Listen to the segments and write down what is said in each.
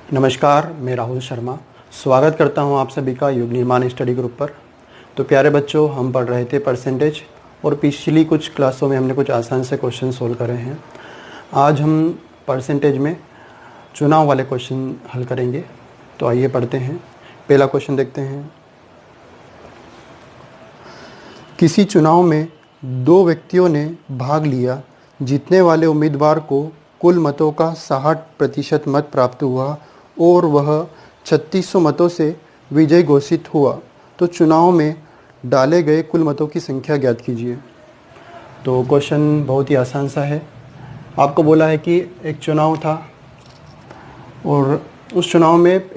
नमस्कार, मैं राहुल शर्मा स्वागत करता हूं आप सभी का युग निर्माण स्टडी ग्रुप पर। तो प्यारे बच्चों, हम पढ़ रहे थे परसेंटेज और पिछली कुछ क्लासों में हमने कुछ आसान से क्वेश्चन सोल्व करे हैं। आज हम परसेंटेज में चुनाव वाले क्वेश्चन हल करेंगे। तो आइए पढ़ते हैं। पहला क्वेश्चन देखते हैं। किसी चुनाव में दो व्यक्तियों ने भाग लिया। जीतने वाले उम्मीदवार को कुल मतों का 60% मत प्राप्त हुआ और वह 3600 मतों से विजयी घोषित हुआ। तो चुनाव में डाले गए कुल मतों की संख्या ज्ञात कीजिए। तो क्वेश्चन बहुत ही आसान सा है। आपको बोला है कि एक चुनाव था और उस चुनाव में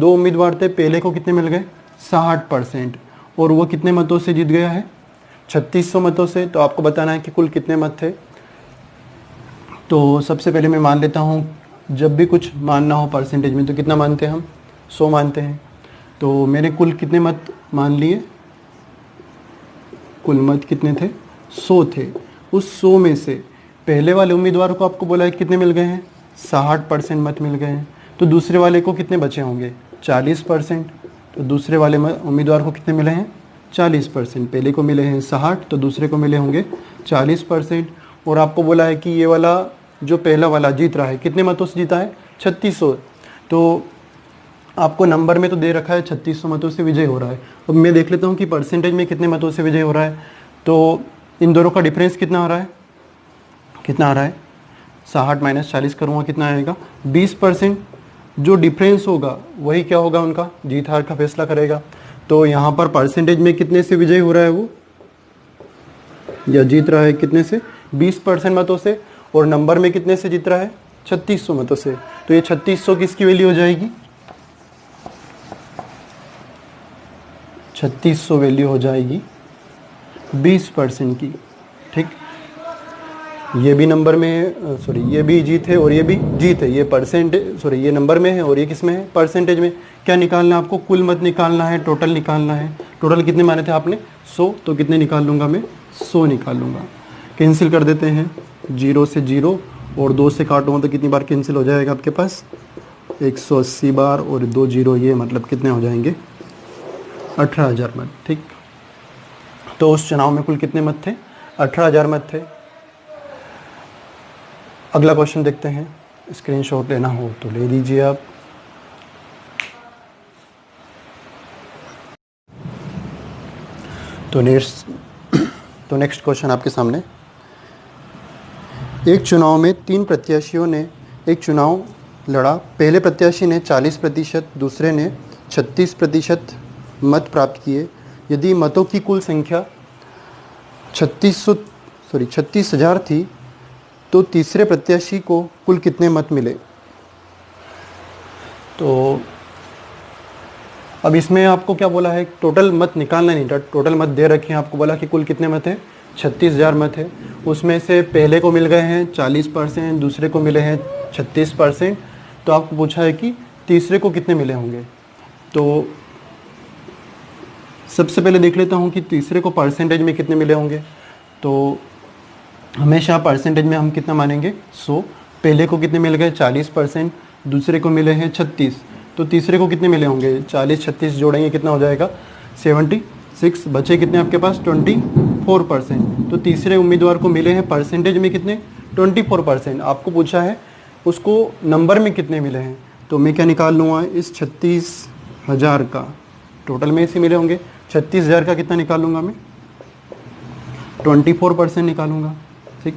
दो उम्मीदवार थे। पहले को कितने मिल गए? 60% और वो कितने मतों से जीत गया है? 3600 मतों से। तो आपको बताना है कि कुल कितने मत थे। तो सबसे पहले मैं मान लेता हूँ, जब भी कुछ मानना हो परसेंटेज में तो कितना मानते हैं हम? 100 मानते हैं। तो मेरे कुल कितने मत मान लिए? कुल मत कितने थे? 100 थे। उस 100 में से पहले वाले उम्मीदवार को आपको बोला है कितने मिल गए हैं? 60% मत मिल गए हैं। तो दूसरे वाले को कितने बचे होंगे? 40%। तो दूसरे वाले उम्मीदवार को कितने मिले हैं? 40%। पहले को मिले हैं 60, तो दूसरे को मिले होंगे 40%। और आपको बोला है कि ये वाला जो पहला वाला जीत रहा है, कितने मतों से जीता है? 3600। तो आपको नंबर में तो दे रखा है 3600 मतों से विजय हो रहा है। अब मैं देख लेता हूँ कि परसेंटेज में कितने मतों से विजय हो रहा है। तो इन दोनों का डिफरेंस कितना आ रहा है? कितना आ रहा है? 60 माइनस 40 करूँगा, कितना आएगा? 20%। जो डिफरेंस होगा वही क्या होगा? उनका जीत हार का फैसला करेगा। तो यहाँ पर परसेंटेज में कितने से विजय हो रहा है वो, या जीत रहा है कितने से? 20% मतों से। और नंबर में कितने से जीत रहा है? 3600 मतों से। तो ये 3600 किसकी वैल्यू हो जाएगी? 3600 वैल्यू हो जाएगी 20% की। ठीक, ये भी नंबर में है, सॉरी ये भी जीत है और ये भी जीत है। ये परसेंटेज, सॉरी ये नंबर में है और ये किस में है? परसेंटेज में। क्या निकालना है आपको? कुल मत निकालना है, टोटल निकालना है। टोटल कितने माने थे आपने? 100। तो कितने निकाल लूँगा मैं? 100 निकाल लूँगा। कैंसिल कर देते हैं, 0 से 0 और 2 से काटूँगा तो कितनी बार कैंसिल हो जाएगा आपके पास? 180 बार। और 2 0 ये मतलब कितने हो जाएंगे? 18,000 मत। ठीक, तो उस चुनाव में कुल कितने मत थे? 18,000 मत थे। अगला क्वेश्चन देखते हैं। स्क्रीनशॉट लेना हो तो ले लीजिए आप। तो नेक्स्ट क्वेश्चन आपके सामने। एक चुनाव में 3 प्रत्याशियों ने एक चुनाव लड़ा। पहले प्रत्याशी ने 40%, दूसरे ने 36% मत प्राप्त किए। यदि मतों की कुल संख्या 36,000 थी तो तीसरे प्रत्याशी को कुल कितने मत मिले? तो अब इसमें आपको क्या बोला है? टोटल मत निकालना नहीं था। टोटल मत दे रखे हैं, आपको बोला कि कुल कितने मत है? 36,000 मत है। उसमें से पहले को मिल गए हैं 40%, दूसरे को मिले हैं 36%। तो आपको पूछा है कि तीसरे को कितने मिले होंगे। तो सबसे पहले देख लेता हूँ कि तीसरे को परसेंटेज में कितने मिले होंगे। तो हमेशा परसेंटेज में हम कितना मानेंगे? 100। पहले को कितने मिल गए? 40%, दूसरे को मिले हैं 36। तो तीसरे को कितने मिले होंगे? 40 36 जोड़ेंगे कितना हो जाएगा? 76। बचे कितने आपके पास? 24%। तो तीसरे उम्मीदवार को मिले हैं परसेंटेज में कितने? 24%। आपको पूछा है उसको नंबर में कितने मिले हैं। तो मैं क्या निकाल लूँगा? इस 36,000 का टोटल में से मिले होंगे। 36,000 का कितना निकाल लूँगा मैं? 24% निकालूँगा। ठीक,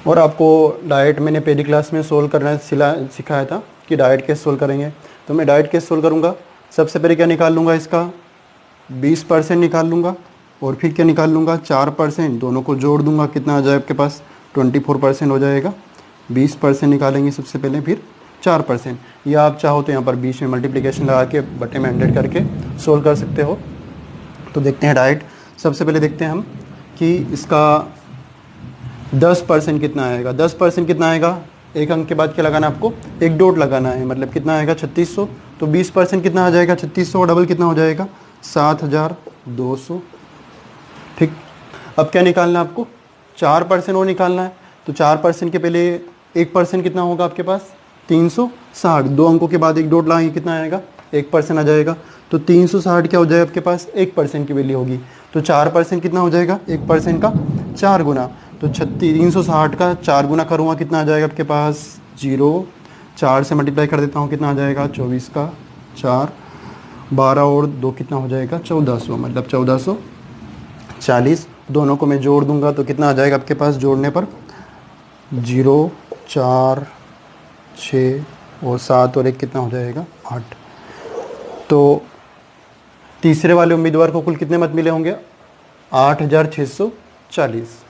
और आपको डायरेक्ट मैंने पहली क्लास में सोल्व करना सिखाया था कि डायरेक्ट कैसे सोल्व करेंगे। तो मैं डायरेक्ट कैसे सोल्व करूँगा? सबसे पहले क्या निकाल लूँगा? इसका 20% निकाल लूँगा और फिर क्या निकाल लूँगा? 4%। दोनों को जोड़ दूँगा, कितना आ जाए आपके पास? 24% हो जाएगा। 20% निकालेंगे सबसे पहले, फिर 4%। या आप चाहो तो यहाँ पर बीच में मल्टीप्लिकेशन लगा के बटे में 100 करके सोल्व कर सकते हो। तो देखते हैं डायरेक्ट। सबसे पहले देखते हैं हम कि इसका 10% कितना आएगा। 10% कितना आएगा? एक अंक के बाद क्या लगाना है आपको? एक डॉट लगाना है। मतलब कितना आएगा? 3600। तो 20% कितना आ जाएगा? 3600 डबल कितना हो जाएगा? 7,200। ठीक, अब क्या निकालना है आपको? 4% और निकालना है। तो 4% के पहले 1% कितना होगा आपके पास? 360, 2 अंकों के बाद एक डॉट लगाएंगे, कितना आएगा, 1% आ जाएगा। तो 360 क्या हो जाएगा आपके पास, 1% की वैल्यू होगी। तो 4% कितना हो जाएगा, 1% का 4 गुना। तो 360 का 4 गुना करूँगा, कितना आ जाएगा आपके पास, 0, 4 से मल्टीप्लाई कर देता हूँ, कितना आ जाएगा, 24 का 4, 12 और 2 कितना हो जाएगा, 1400, मतलब 1440। दोनों को मैं जोड़ दूंगा तो कितना आ जाएगा आपके पास, जोड़ने पर 0, 4, 6 और 7 और 1 कितना हो जाएगा, 8। तो तीसरे वाले उम्मीदवार को कुल कितने मत मिले होंगे, 8640।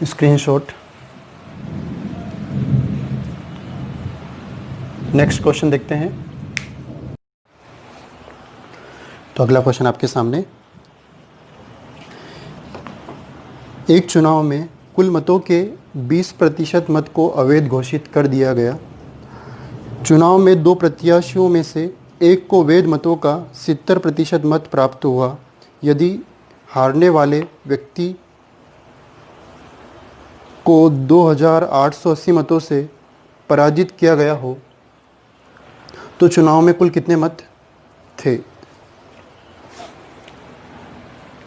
स्क्रीनशॉट। नेक्स्ट क्वेश्चन देखते हैं। तो अगला क्वेश्चन आपके सामने, एक चुनाव में कुल मतों के 20% मत को अवैध घोषित कर दिया गया। चुनाव में 2 प्रत्याशियों में से एक को वैध मतों का 70% मत प्राप्त हुआ। यदि हारने वाले व्यक्ति को 2880 मतों से पराजित किया गया हो तो चुनाव में कुल कितने मत थे।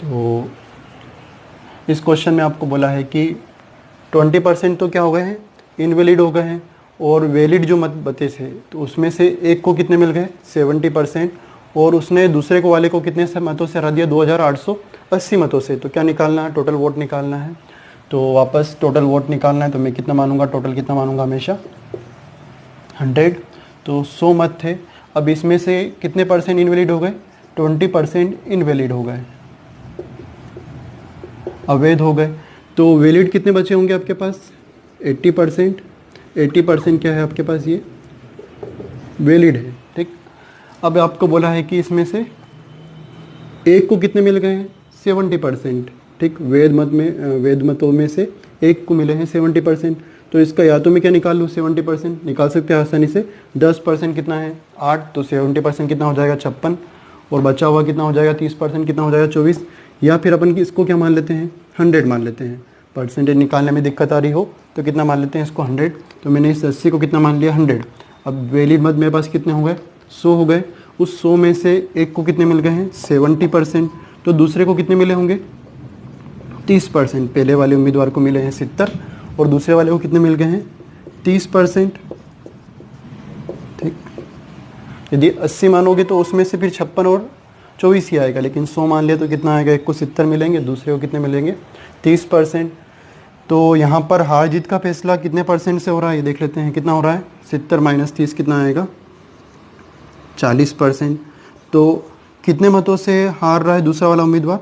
तो इस क्वेश्चन में आपको बोला है कि 20% तो क्या हो गए हैं, इनवैलिड हो गए हैं, और वैलिड जो मत बचे थे तो उसमें से एक को कितने मिल गए, 70%, और उसने दूसरे को वाले को कितने से मतों से हरा दिया, 2880 मतों से। तो क्या निकालना है, टोटल वोट निकालना है। तो वापस टोटल वोट निकालना है, तो मैं कितना मानूंगा, टोटल कितना मानूंगा, हमेशा 100। तो 100 मत थे। अब इसमें से कितने परसेंट इनवैलिड हो गए, 20% इनवैलिड हो गए, अवैध हो गए। तो वैलिड कितने बचे होंगे आपके पास, 80%। 80% क्या है आपके पास, ये वैलिड है, ठीक। अब आपको बोला है कि इसमें से एक को कितने मिल गए हैं, 70%, ठीक। वैध मतों में से एक को मिले हैं 70%। तो इसका या तो मैं क्या निकाल लूँ, 70% निकाल सकते हैं आसानी से। 10% कितना है, 8, तो 70% कितना हो जाएगा, 56, और बचा हुआ कितना हो जाएगा, 30% कितना हो जाएगा, 24। या फिर अपन इसको क्या मान लेते हैं, 100 मान लेते हैं। परसेंटेज निकालने में दिक्कत आ रही हो तो कितना मान लेते हैं इसको, 100। तो मैंने इस 80 को कितना मान लिया, 100। अब वैलिड मत मेरे पास कितने हो गए, 100 हो गए। उस 100 में से एक को कितने मिल गए हैं, 70%। तो दूसरे को कितने मिले होंगे, 30%। पहले वाले उम्मीदवार को मिले हैं 70 और दूसरे वाले को कितने मिल गए हैं, 30%, ठीक। यदि 80 मानोगे तो उसमें से फिर 56 और 24 ही आएगा, लेकिन 100 मान लिया तो कितना आएगा, एक को 70 मिलेंगे, दूसरे को कितने मिलेंगे, 30%। तो यहाँ पर हार जीत का फैसला कितने परसेंट से हो रहा है, ये देख लेते हैं कितना हो रहा है, 70 - 30 कितना आएगा, 40%। तो कितने मतों से हार रहा है दूसरा वाला उम्मीदवार,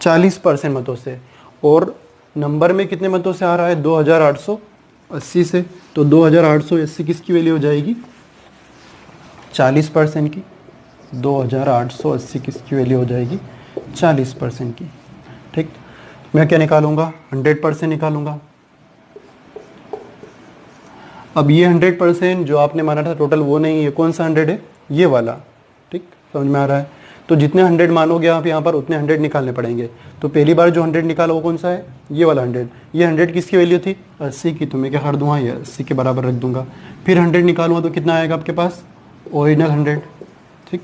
40% मतों से। और नंबर में कितने मतों से आ रहा है, 2880 से। तो 2880 किसकी वैल्यू हो जाएगी, 40% की। 2880 किसकी वैल्यू हो जाएगी, 40% की, ठीक। मैं क्या निकालूंगा, 100% निकालूंगा। अब ये 100% जो आपने माना था टोटल वो नहीं है, कौन सा 100 है, ये वाला, ठीक, समझ में आ रहा है। तो जितने 100 मानोगे आप यहाँ पर उतने 100 निकालने पड़ेंगे। तो पहली बार जो 100 निकाला वो कौन सा है, ये वाला 100। ये 100 किसकी वैल्यू थी, 80 की। तो मैं क्या कर दूंगा, ये 80 के बराबर रख दूंगा। फिर 100 निकालूंगा तो कितना आएगा आपके पास, ओरिजिनल 100, ठीक।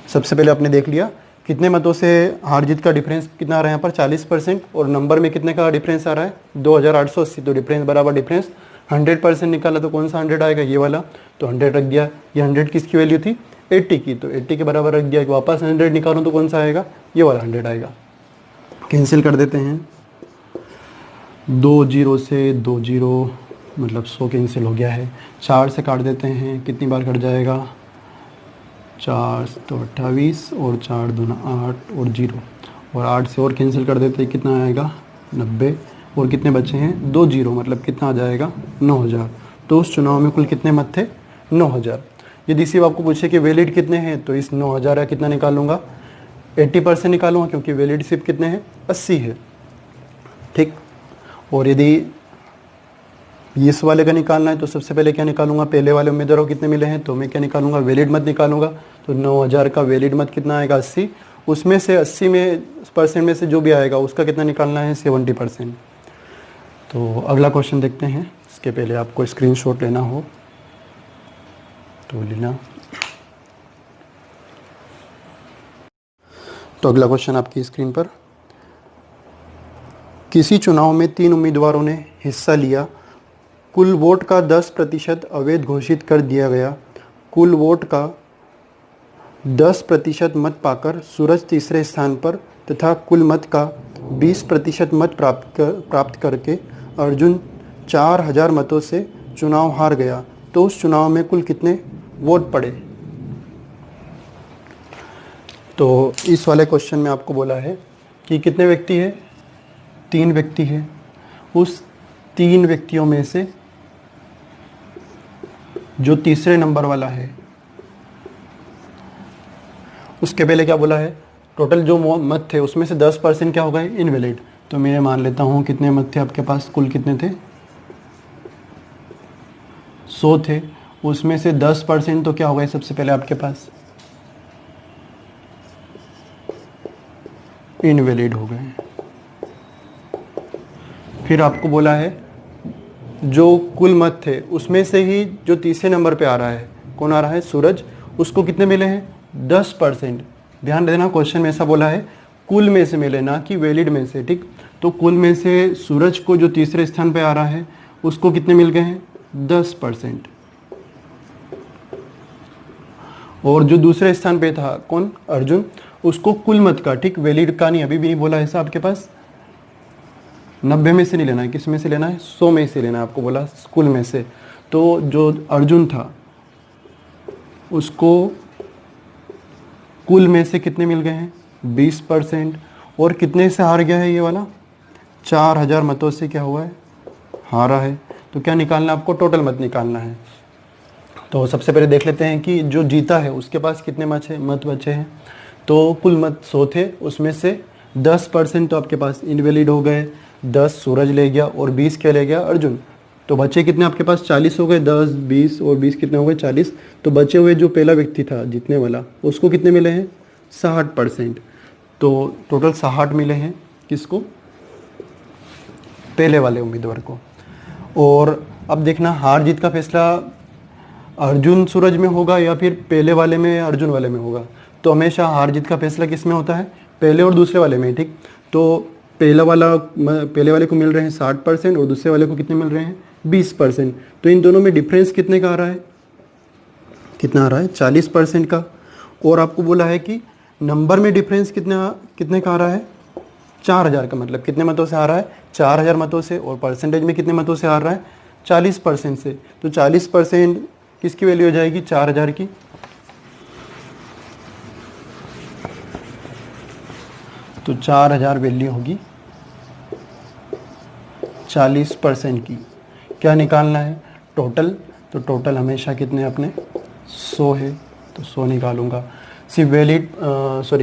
सबसे पहले आपने देख लिया कितने मतों से हार जीत का डिफरेंस कितना आ रहा है यहाँ पर, 40%, और नंबर में कितने का डिफरेंस आ रहा है, 2880। तो डिफरेंस बराबर डिफरेंस, 100% निकाला तो कौन सा 100 आएगा, ये वाला। तो 100 रख दिया। ये 100 किसकी वैल्यू थी, 80 की। तो 80 के बराबर रख दिया। वापस 100 निकालूँ तो कौन सा आएगा, ये वाला 100 आएगा। कैंसिल कर देते हैं, 2 0 से 2 0, मतलब 100 कैंसिल हो गया है। 4 से काट देते हैं, कितनी बार कट जाएगा, 4 तो 28 और 4 दूना 8 और 0, और 8 से और कैंसिल कर देते हैं, कितना आएगा, 90। और कितने बचे हैं, 2 0, मतलब कितना आ जाएगा, 9000। तो उस चुनाव में कुल कितने मत थे, 9000। यदि सिर्फ आपको पूछे कि वैलिड कितने हैं तो इस 9000 का कितना निकालूंगा, 80% निकालूंगा, क्योंकि वैलिड सिर्फ कितने हैं, 80 है, ठीक। और यदि इस वाले का निकालना है तो सबसे पहले क्या निकालूंगा, पहले वाले उम्मीदवारों को कितने मिले हैं, तो मैं क्या निकालूंगा, वैलिड मत निकालूंगा। तो 9000 का वैलिड मत कितना आएगा, 80। उसमें से 80% में से जो भी आएगा उसका कितना निकालना है, 70%। तो अगला क्वेश्चन देखते हैं। इसके पहले आपको स्क्रीनशॉट लेना हो तो लेना। तो अगला क्वेश्चन आपकी स्क्रीन पर, किसी चुनाव में 3 उम्मीदवारों ने हिस्सा लिया, कुल वोट का 10% अवैध घोषित कर दिया गया। कुल वोट का 10% मत पाकर सूरज तीसरे स्थान पर तथा कुल मत का 20% मत प्राप्त करके अर्जुन 4000 मतों से चुनाव हार गया। तो उस चुनाव में कुल कितने वोट पड़े? तो इस वाले क्वेश्चन में आपको बोला है कि कितने व्यक्ति है? 3 व्यक्ति है। उस 3 व्यक्तियों में से जो तीसरे नंबर वाला है, उसके पहले क्या बोला है? टोटल जो मत थे उसमें से 10% क्या हो गए? इनवैलिड। तो मैं मान लेता हूँ कितने मत थे आपके पास? कुल कितने थे? 100 थे। उसमें से 10% तो क्या हो गए सबसे पहले आपके पास? इनवैलिड हो गए। फिर आपको बोला है जो कुल मत थे उसमें से ही जो तीसरे नंबर पे आ रहा है, कौन आ रहा है? सूरज। उसको कितने मिले हैं? 10%। ध्यान देना, क्वेश्चन में ऐसा बोला है कुल में से मिले, ना कि वैलिड में से। ठीक, तो कुल में से सूरज को जो तीसरे स्थान पे आ रहा है उसको कितने मिल गए हैं? 10%। और जो दूसरे स्थान पे था कौन? अर्जुन। उसको कुल मत का, ठीक, वैलिड का नहीं, अभी भी नहीं बोला ऐसा आपके पास, 90 में से नहीं लेना है। किस में से लेना है? 100 में से लेना है, आपको बोला कुल में से। तो जो अर्जुन था उसको कुल में से कितने मिल गए हैं? 20%। और कितने से हार गया है ये वाला? 4000 मतों से क्या हुआ है? हारा है। तो क्या निकालना है आपको? टोटल मत निकालना है। तो सबसे पहले देख लेते हैं कि जो जीता है उसके पास कितने मत बचे हैं। तो कुल मत 100 थे, उसमें से 10% तो आपके पास इनवैलिड हो गए, 10 सूरज ले गया और 20 क्या ले गया? अर्जुन। तो बचे कितने आपके पास? 40 हो गए। 10, 20 और 20 कितने हो गए? 40। तो बचे हुए जो पहला व्यक्ति था जीतने वाला, उसको कितने मिले हैं? 60%। तो टोटल 60 मिले हैं। किसको? पहले वाले उम्मीदवार को। और अब देखना हार जीत का फैसला अर्जुन सूरज में होगा या फिर पहले वाले में या अर्जुन वाले में होगा। तो हमेशा हार जीत का फैसला किस में होता है? पहले और दूसरे वाले में। ठीक, तो पहले वाले को मिल रहे हैं 60% और दूसरे वाले को कितने मिल रहे हैं? 20%। तो इन दोनों में डिफरेंस कितने का आ रहा है? कितना आ रहा है? 40% का। और आपको बोला है कि नंबर में डिफरेंस कितने का आ रहा है? 4000 का। मतलब कितने मतों से आ रहा है? 4000 मतों से। और परसेंटेज में कितने मतों से आ रहा है? 40% से। तो 40% किसकी वैल्यू हो जाएगी? 4000 की। तो 4000 वैल्यू होगी 40% की। क्या निकालना है? टोटल। तो टोटल हमेशा कितने अपने 100 है, तो 100 निकालूंगा। सिर्फ वैलिड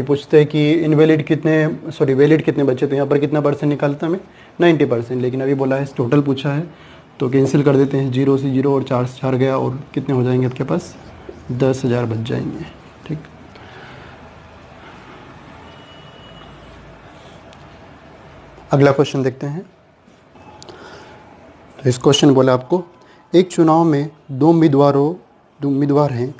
पूछते हैं कि इनवैलिड कितने, वैलिड कितने बचे, तो यहाँ पर कितना परसेंट निकालता मैं? 90%। लेकिन अभी बोला है टोटल पूछा है, तो कैंसिल कर देते हैं। 0 से 0 और 4 से 4 गया, और कितने हो जाएंगे आपके पास? 10,000 बच जाएंगे। ठीक, अगला क्वेश्चन देखते हैं। तो इस क्वेश्चन बोला आपको, एक चुनाव में 2 उम्मीदवार हैं।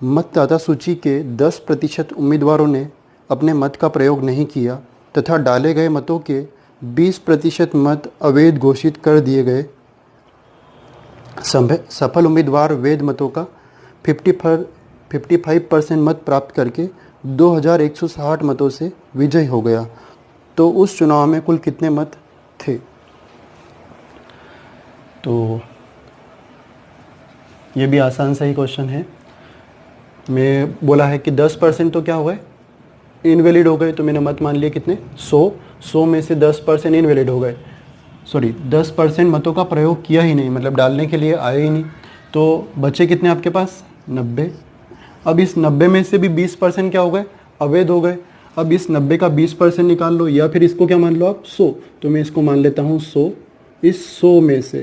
मतदाता सूची के 10% उम्मीदवारों ने अपने मत का प्रयोग नहीं किया तथा डाले गए मतों के 20% मत अवैध घोषित कर दिए गए। सफल उम्मीदवार वैध मतों का 55% मत प्राप्त करके 2160 मतों से विजयी हो गया। तो उस चुनाव में कुल कितने मत थे? तो ये भी आसान सा ही क्वेश्चन है। मैं बोला है कि 10% तो क्या हो गए? इनवैलिड हो गए। तो मैंने मत मान लिए कितने? 100 में से 10% इनवैलिड हो गए। 10% मतों का प्रयोग किया ही नहीं, मतलब डालने के लिए आए ही नहीं। तो बचे कितने आपके पास? 90। अब इस 90 में से भी 20% क्या हो गए? अवैध हो गए। अब इस 90 का 20% निकाल लो, या फिर इसको क्या मान लो आप? 100। तो मैं इसको मान लेता हूँ 100। इस 100 में से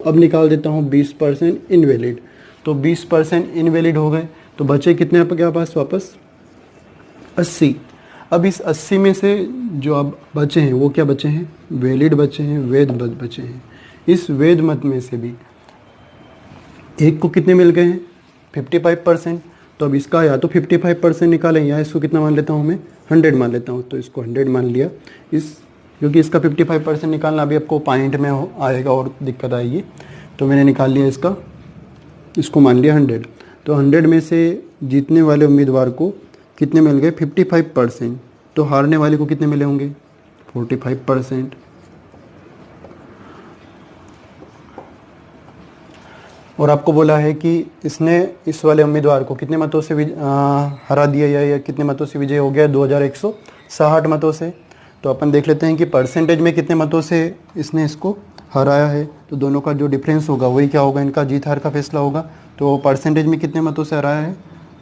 अब निकाल देता हूँ 20% इनवैलिड। तो 20% इनवैलिड हो गए। तो बचे कितने आपके पास वापस? 80। अब इस 80 में से जो अब बचे हैं वो क्या बचे हैं, वैलिड बचे हैं, वैध बचे हैं। इस वैध मत में से भी एक को कितने मिल गए हैं, 55%। तो अब इसका या तो 55% निकालें या इसको कितना मान लेता हूँ मैं, 100 मान लेता हूँ। तो इसको 100 मान लिया, इस क्योंकि इसका 55% निकालना अभी आपको पॉइंट में आएगा और दिक्कत आएगी। तो मैंने निकाल लिया इसका, इसको मान लिया 100। तो 100 में से जीतने वाले उम्मीदवार को कितने मिल गए, 55%। तो हारने वाले को कितने मिले होंगे, 45%। और आपको बोला है कि इसने इस वाले उम्मीदवार को कितने मतों से हरा दिया या कितने मतों से विजय हो गया, 2160 मतों से। तो अपन देख लेते हैं कि परसेंटेज में कितने मतों से इसने इसको हराया है। तो दोनों का जो डिफरेंस होगा वही क्या होगा, इनका जीत हार का फैसला होगा। तो परसेंटेज में कितने मतों से हराया है,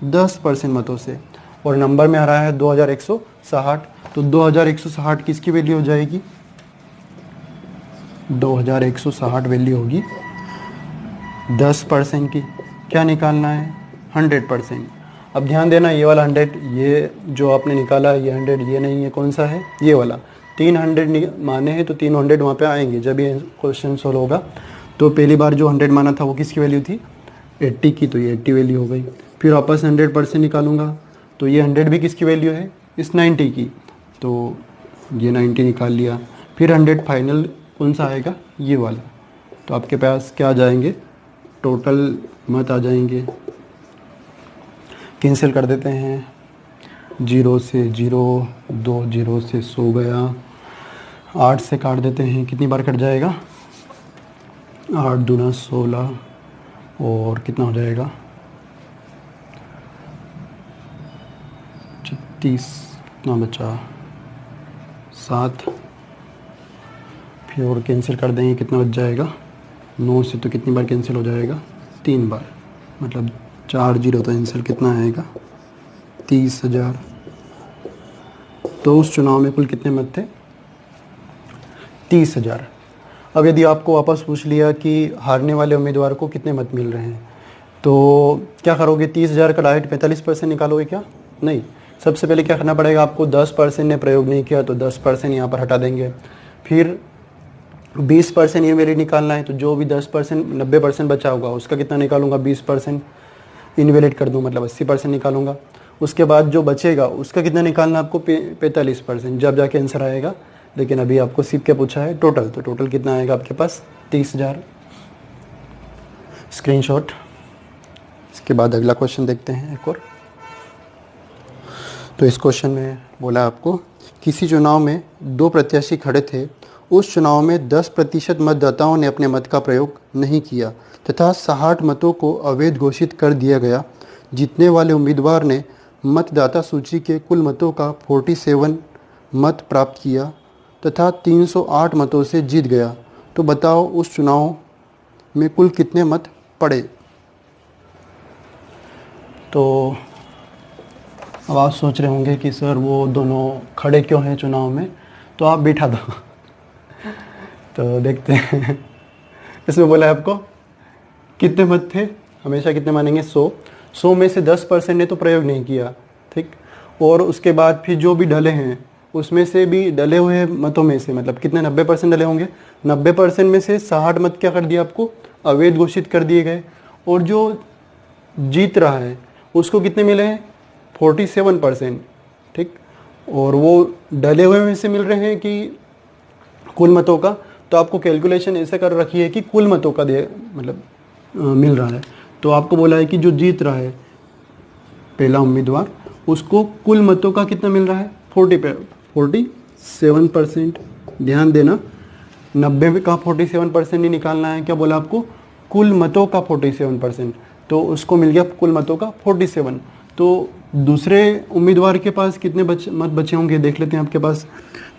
10% मतों से। और नंबर में हराया है 2160। तो 2160 किसकी वैल्यू हो जाएगी, 2160 वैल्यू होगी 10% की। क्या निकालना है, 100%। अब ध्यान देना, ये वाला 100, ये जो आपने निकाला ये 100, ये नहीं है, कौन सा है, ये वाला। 300 माने हैं तो 300 वहाँ पे आएंगे जब ये क्वेश्चन सोल्व होगा। तो पहली बार जो 100 माना था वो किसकी वैल्यू थी, 80 की। तो ये 80 वैल्यू हो गई। फिर वापस 100% निकालूंगा तो ये 100 भी किसकी वैल्यू है, इस 90 की। तो ये 90 निकाल लिया। फिर 100 फाइनल कौन सा आएगा, ये वाला। तो आपके पास क्या आ जाएंगे, टोटल मत आ जाएंगे। कैंसिल कर देते हैं, 0 से 0, 2 0 से 100 गया। 8 से काट देते हैं, कितनी बार कट जाएगा, 8 दूना 16, और कितना हो जाएगा 36, कितना बचा 7। फिर और कैंसिल कर देंगे, कितना बच जाएगा 9 से। तो कितनी बार कैंसिल हो जाएगा, 3 बार, मतलब 4 0 तो आंसर कितना आएगा, 30,000। तो उस चुनाव में कुल कितने मत थे, 30,000। अब यदि आपको वापस पूछ लिया कि हारने वाले उम्मीदवार को कितने मत मिल रहे हैं, तो क्या करोगे, 30,000 का डायरेक्ट 45% निकालोगे क्या, नहीं। सबसे पहले क्या करना पड़ेगा आपको, 10% ने प्रयोग नहीं किया तो 10% यहाँ पर हटा देंगे। फिर 20% ये मेरी निकालना है, तो जो भी 10% 90% बचा होगा उसका कितना निकालूंगा, 20% इनवैलिड कर दूँ, मतलब 80% निकालूंगा। उसके बाद जो बचेगा उसका कितना निकालना आपको, 45%, जब जाके आंसर आएगा। लेकिन अभी आपको सिर्फ क्या पूछा है, टोटल। तो टोटल कितना आएगा आपके पास, 30,000। स्क्रीनशॉट। इसके बाद अगला क्वेश्चन देखते हैं एक और। तो इस क्वेश्चन में बोला आपको, किसी चुनाव में 2 प्रत्याशी खड़े थे। उस चुनाव में 10% मतदाताओं ने अपने मत का प्रयोग नहीं किया तथा 60 मतों को अवैध घोषित कर दिया गया। जीतने वाले उम्मीदवार ने मतदाता सूची के कुल मतों का 47 मत प्राप्त किया तथा 308 मतों से जीत गया। तो बताओ उस चुनाव में कुल कितने मत पड़े। तो अब आप सोच रहे होंगे कि सर वो दोनों खड़े क्यों हैं चुनाव में, तो आप बैठा दो। तो देखते हैं, इसमें बोला है आपको कितने मत थे, हमेशा कितने मानेंगे, 100 में से 10% ने तो प्रयोग नहीं किया, ठीक। और उसके बाद फिर जो भी डले हैं उसमें से भी डले हुए मतों में से, मतलब कितने, 90% डले होंगे। 90% में से 60 मत क्या कर दिया आपको, अवैध घोषित कर दिए गए। और जो जीत रहा है उसको कितने मिले हैं, 47%, ठीक। और वो डले हुए में से मिल रहे हैं कि कुल मतों का। तो आपको कैलकुलेशन ऐसे कर रखी है कि कुल मतों का मतलब मिल रहा है। तो आपको बोला है कि जो जीत रहा है पहला उम्मीदवार, उसको कुल मतों का कितना मिल रहा है, 47%। ध्यान देना, 90 का 47% ही निकालना है। क्या बोला आपको, कुल मतों का 47%। तो उसको मिल गया कुल मतों का 47। तो दूसरे उम्मीदवार के पास कितने मत बचे होंगे, देख लेते हैं आपके पास।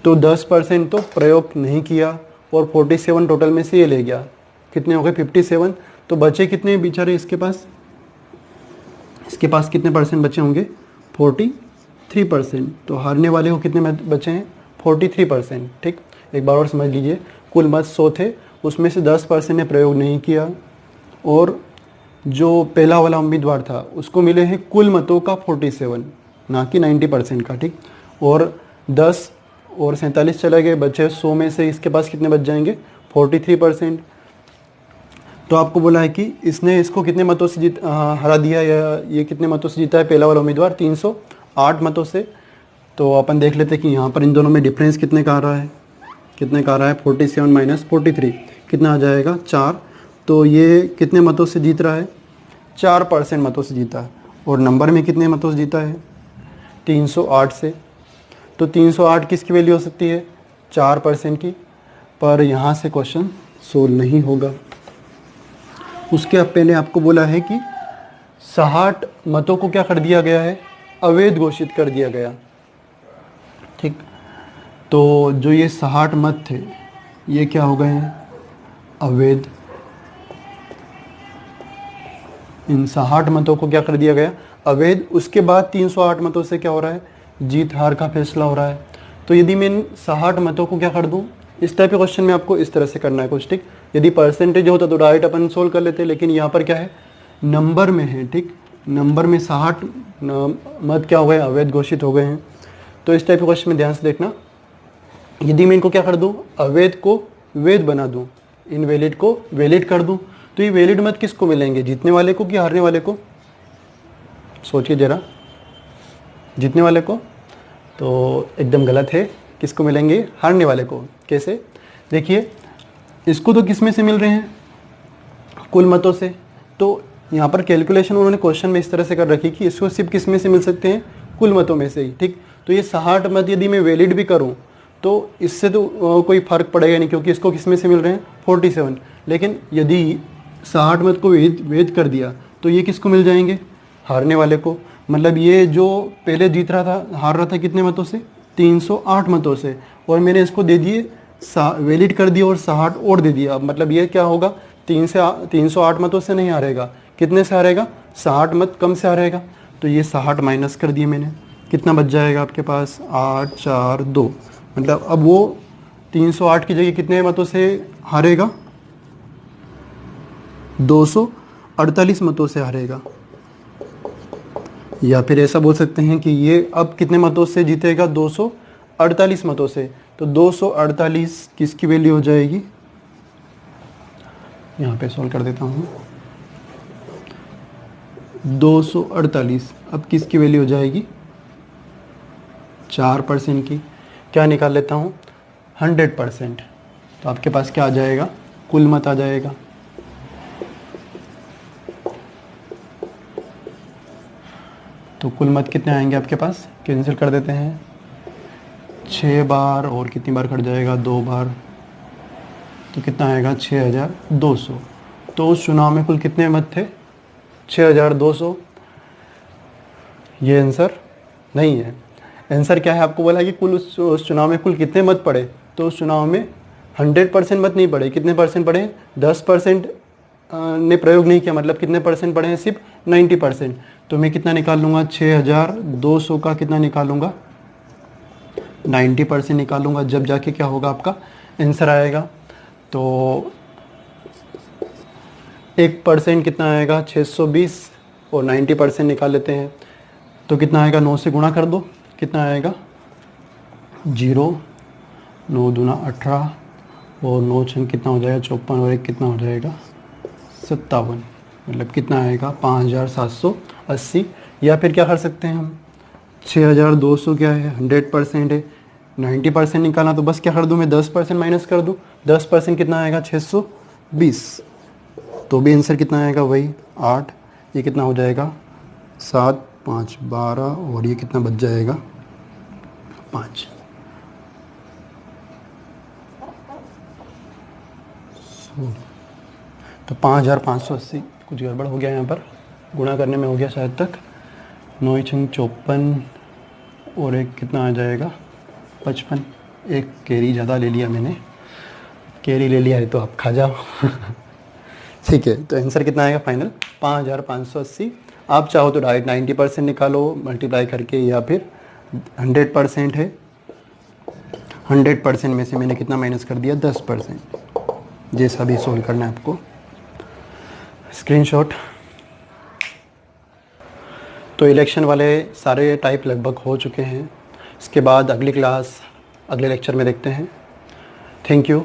तो 10% तो प्रयोग नहीं किया और 47 टोटल में से ये ले गया, कितने हो गए, 57। तो बचे कितने बेचारे इसके पास कितने परसेंट बचे होंगे, 43%। तो हारने वाले को कितने मत बचे हैं, 43%, ठीक। एक बार और समझ लीजिए, कुल मत 100 थे, उसमें से 10% ने प्रयोग नहीं किया और जो पहला वाला उम्मीदवार था उसको मिले हैं कुल मतों का 47, ना कि 90% का, ठीक। और 10 और 47 चले गए, बचे 100 में से इसके पास कितने बच जाएंगे, 43%। तो आपको बोला है कि इसने इसको कितने मतों से हरा दिया, या ये कितने मतों से जीता है पहला वाला उम्मीदवार, 308 मतों से। तो अपन देख लेते हैं कि यहाँ पर इन दोनों में डिफरेंस कितने का आ रहा है, 47 माइनस 43 कितना आ जाएगा, 4। तो ये कितने मतों से जीत रहा है, 4% मतों से जीता है। और नंबर में कितने मतों से जीता है, 308 से। तो 308 किसकी वैल्यू हो सकती है, 4% की। पर यहाँ से क्वेश्चन सोल्व नहीं होगा। उसके अब पहले आपको बोला है कि 60 मतों को क्या कर दिया गया है, अवैध घोषित कर दिया गया। ठीक, तो जो ये 60 मत थे ये क्या हो गए हैं, अवैध। इन 60 मतों को क्या कर दिया गया, अवैध। उसके बाद 308 मतों से क्या हो रहा है, जीत हार का फैसला हो रहा है। तो यदि मैं इन 60 मतों को क्या कर दूं, इस टाइप के क्वेश्चन में आपको इस तरह से करना है कुछ। ठीक, यदि परसेंटेज होता तो डायरेक्ट अपन सोल्व कर लेते, लेकिन यहाँ पर क्या है, नंबर में है। ठीक, नंबर में 60 मत क्या हो गए, अवैध घोषित हो गए हैं। तो इस टाइप के क्वेश्चन में ध्यान से देखना। यदि मैं इनको क्या कर दूं, अवैध को वैध बना दूं, इनवैलिड को वैलिड कर दूं, तो ये वैलिड मत किसको मिलेंगे, जीतने वाले को कि हारने वाले को, सोचिए जरा, जीतने वाले को। तो एकदम गलत है, किसको मिलेंगे, हारने वाले को। कैसे, देखिए इसको तो किस में से मिल रहे हैं, कुल मतों से। तो यहाँ पर कैलकुलेशन उन्होंने क्वेश्चन में इस तरह से कर रखी कि इसको सिर्फ किस में से मिल सकते हैं, कुल मतों में से ही। ठीक, तो ये 60 मत यदि मैं वैलिड भी करूँ तो इससे तो कोई फ़र्क पड़ेगा नहीं, क्योंकि इसको किस में से मिल रहे हैं, 47। लेकिन यदि 60 मत को वैध कर दिया तो ये किसको मिल जाएंगे, हारने वाले को। मतलब ये जो पहले जीत रहा था, हार रहा था कितने मतों से, 308 मतों से, और मैंने इसको दे दिए वैलिड कर दिया और 60 और दे दिया। अब मतलब ये क्या होगा, 308 मतों से नहीं हारेगा, कितने से हारेगा, 60 मत कम से हारेगा। तो ये 60 माइनस कर दिए मैंने, कितना बच जाएगा आपके पास, 8 4 2। मतलब अब वो 308 की जगह कितने मतों से हारेगा, 248 मतों से हारेगा। या फिर ऐसा बोल सकते हैं कि ये अब कितने मतों से जीतेगा, 248 मतों से। तो 248 किसकी वैल्यू हो जाएगी, यहाँ पे सॉल्व कर देता हूँ। 248 अब किसकी वैल्यू हो जाएगी, 4% की। क्या निकाल लेता हूँ, 100%। तो आपके पास क्या आ जाएगा, कुल मत आ जाएगा। तो कुल मत कितने आएंगे आपके पास, कैंसिल कर देते हैं, 6 बार और कितनी बार कट जाएगा, 2 बार। तो कितना आएगा, 6200। तो उस चुनाव में कुल कितने मत थे, 6200। ये आंसर नहीं है। आंसर क्या है, आपको बोला कि कुल उस चुनाव में कुल कितने मत पड़े। तो उस चुनाव में 100% मत नहीं पड़े, कितने परसेंट पड़े, 10% ने प्रयोग नहीं किया। मतलब कितने परसेंट पड़े हैं, सिर्फ 90%। तो मैं कितना निकाल लूँगा, 6200 का कितना निकालूंगा, 90% निकालूंगा। जब जाके क्या होगा, आपका आंसर आएगा। तो 1% कितना आएगा, 620, और 90% निकाल लेते हैं तो कितना आएगा, 9 से गुणा कर दो, कितना आएगा, 0, 9 दूना 18, और 9 छंग कितना हो जाएगा, 54, और 1 कितना हो जाएगा, 57। मतलब कितना आएगा, 5780। या फिर क्या कर सकते हैं हम, 6200 क्या है, 100% है, 90% निकालना। तो बस क्या कर दूँ मैं, 10% माइनस कर दूँ। 10% कितना आएगा, 620। तो भी आंसर कितना आएगा, वही 8। ये कितना हो जाएगा, 7 5 12, और ये कितना बच जाएगा, 5। तो 5580। कुछ गड़बड़ हो गया यहाँ पर, गुणा करने में हो गया शायद तक। 9 छंग 54, और 1 कितना आ जाएगा, 55। एक कैरी ज़्यादा ले लिया मैंने, कैरी ले लिया है तो आप खा जाओ। ठीक है, तो आंसर कितना आएगा फाइनल, 5580। आप चाहो तो डायरेक्ट 90% निकालो मल्टीप्लाई करके, या फिर 100% है, 100% में से मैंने कितना माइनस कर दिया, 10%। जैसा भी सोल्व करना है आपको। स्क्रीनशॉट। तो इलेक्शन वाले सारे टाइप लगभग हो चुके हैं। इसके बाद अगली क्लास अगले लेक्चर में देखते हैं। Thank you.